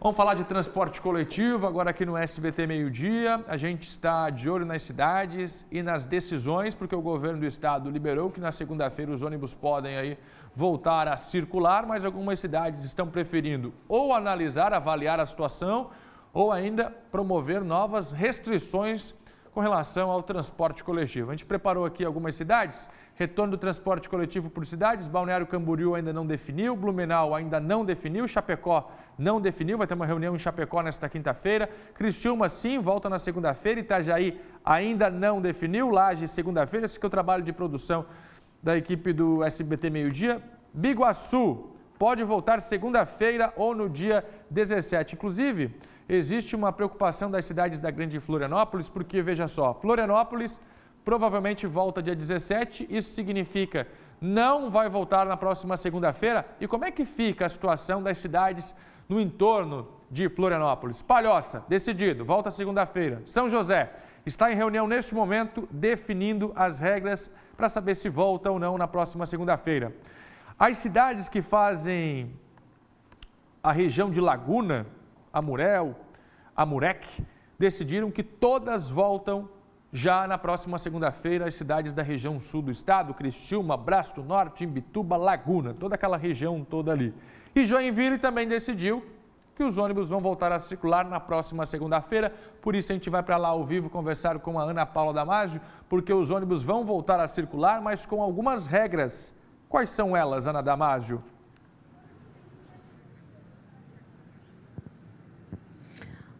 Vamos falar de transporte coletivo, agora aqui no SBT Meio-Dia. A gente está de olho nas cidades e nas decisões, porque o governo do estado liberou que na segunda-feira os ônibus podem aí voltar a circular, mas algumas cidades estão preferindo ou analisar, avaliar a situação, ou ainda promover novas restrições com relação ao transporte coletivo. A gente preparou aqui algumas cidades, retorno do transporte coletivo por cidades, Balneário Camboriú ainda não definiu, Blumenau ainda não definiu, Chapecó não definiu, vai ter uma reunião em Chapecó nesta quinta-feira, Criciúma sim, volta na segunda-feira, Itajaí ainda não definiu, Lages segunda-feira, esse que é o trabalho de produção da equipe do SBT Meio-Dia. Biguaçu pode voltar segunda-feira ou no dia 17, inclusive existe uma preocupação das cidades da Grande Florianópolis, porque, veja só, Florianópolis provavelmente volta dia 17, isso significa não vai voltar na próxima segunda-feira. E como é que fica a situação das cidades no entorno de Florianópolis? Palhoça, decidido, volta segunda-feira. São José está em reunião neste momento, definindo as regras para saber se volta ou não na próxima segunda-feira. As cidades que fazem a região de Laguna, Amurel, Amurec, decidiram que todas voltam já na próxima segunda-feira, as cidades da região sul do estado, Criciúma, Braço do Norte, Imbituba, Laguna, toda aquela região toda ali. E Joinville também decidiu que os ônibus vão voltar a circular na próxima segunda-feira, por isso a gente vai para lá ao vivo conversar com a Ana Paula Damasio, porque os ônibus vão voltar a circular, mas com algumas regras. Quais são elas, Ana Damasio?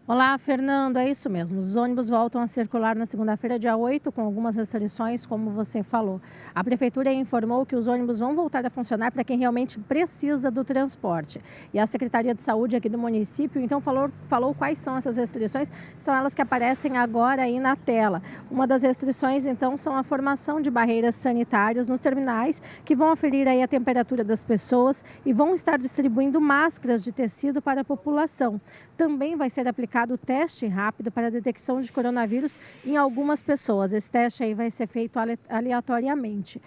Olá, Fernando, é isso mesmo. Os ônibus voltam a circular na segunda-feira, dia 8, com algumas restrições, como você falou. A Prefeitura informou que os ônibus vão voltar a funcionar para quem realmente precisa do transporte. E a Secretaria de Saúde aqui do município, então, falou quais são essas restrições, são elas que aparecem agora aí na tela. Uma das restrições, então, são a formação de barreiras sanitárias nos terminais, que vão aferir aí a temperatura das pessoas e vão estar distribuindo máscaras de tecido para a população. Também vai ser aplicado o teste rápido para a detecção de coronavírus em algumas pessoas. Esse teste aí vai ser feito aleatoriamente.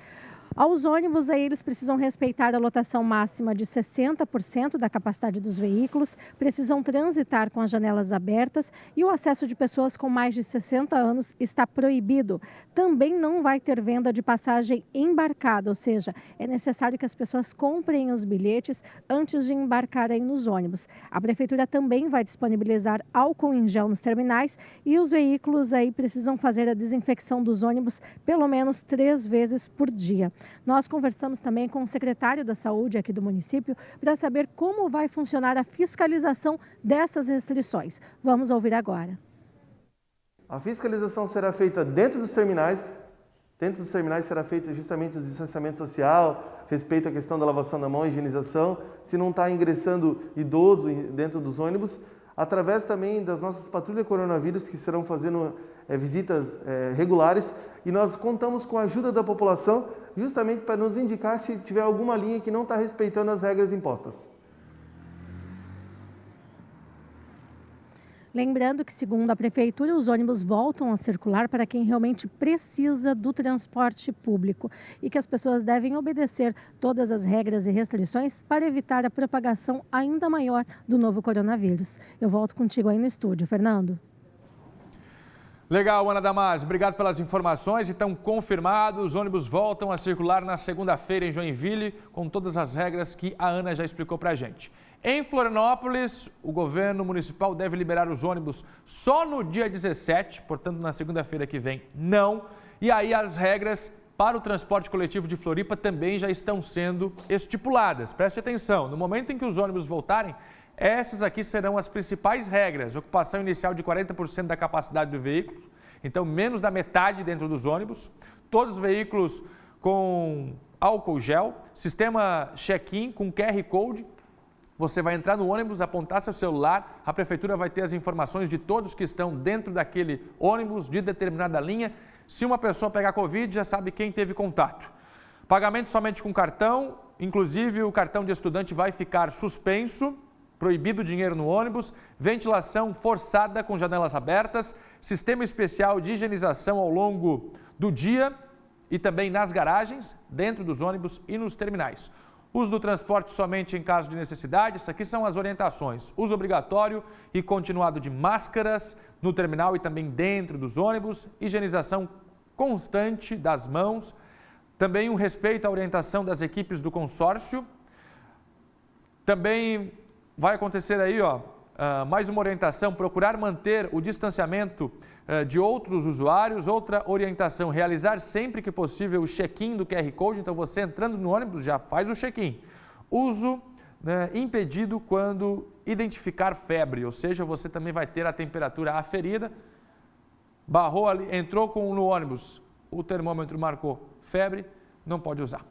Aos ônibus, aí, eles precisam respeitar a lotação máxima de 60% da capacidade dos veículos, precisam transitar com as janelas abertas e o acesso de pessoas com mais de 60 anos está proibido. Também não vai ter venda de passagem embarcada, ou seja, é necessário que as pessoas comprem os bilhetes antes de embarcarem nos ônibus. A Prefeitura também vai disponibilizar álcool em gel nos terminais e os veículos aí precisam fazer a desinfecção dos ônibus pelo menos 3 vezes por dia. Nós conversamos também com o secretário da Saúde aqui do município para saber como vai funcionar a fiscalização dessas restrições. Vamos ouvir agora. A fiscalização será feita dentro dos terminais. Dentro dos terminais será feito justamente o distanciamento social, respeito à questão da lavação da mão, higienização. Se não está ingressando idoso dentro dos ônibus, através também das nossas patrulhas coronavírus que serão fazendo visitas regulares, e nós contamos com a ajuda da população justamente para nos indicar se tiver alguma linha que não está respeitando as regras impostas. Lembrando que, segundo a Prefeitura, os ônibus voltam a circular para quem realmente precisa do transporte público e que as pessoas devem obedecer todas as regras e restrições para evitar a propagação ainda maior do novo coronavírus. Eu volto contigo aí no estúdio, Fernando. Legal, Ana Damasio, obrigado pelas informações. Então, confirmado, os ônibus voltam a circular na segunda-feira em Joinville, com todas as regras que a Ana já explicou para a gente. Em Florianópolis, o governo municipal deve liberar os ônibus só no dia 17, portanto, na segunda-feira que vem, não. E aí as regras para o transporte coletivo de Floripa também já estão sendo estipuladas. Preste atenção, no momento em que os ônibus voltarem, essas aqui serão as principais regras. Ocupação inicial de 40% da capacidade do veículo, então menos da metade dentro dos ônibus. Todos os veículos com álcool gel, sistema check-in com QR Code. Você vai entrar no ônibus, apontar seu celular, a prefeitura vai ter as informações de todos que estão dentro daquele ônibus de determinada linha. Se uma pessoa pegar Covid, já sabe quem teve contato. Pagamento somente com cartão, inclusive o cartão de estudante vai ficar suspenso. Proibido dinheiro no ônibus, ventilação forçada com janelas abertas, sistema especial de higienização ao longo do dia e também nas garagens, dentro dos ônibus e nos terminais. Uso do transporte somente em caso de necessidade. Isso aqui são as orientações. Uso obrigatório e continuado de máscaras no terminal e também dentro dos ônibus. Higienização constante das mãos. Também um respeito à orientação das equipes do consórcio. Também vai acontecer aí, mais uma orientação, procurar manter o distanciamento de outros usuários. Outra orientação, realizar sempre que possível o check-in do QR Code. Então, você entrando no ônibus já faz o check-in. Uso impedido quando identificar febre, ou seja, você também vai ter a temperatura aferida. Barrou ali, entrou no ônibus, o termômetro marcou febre, não pode usar.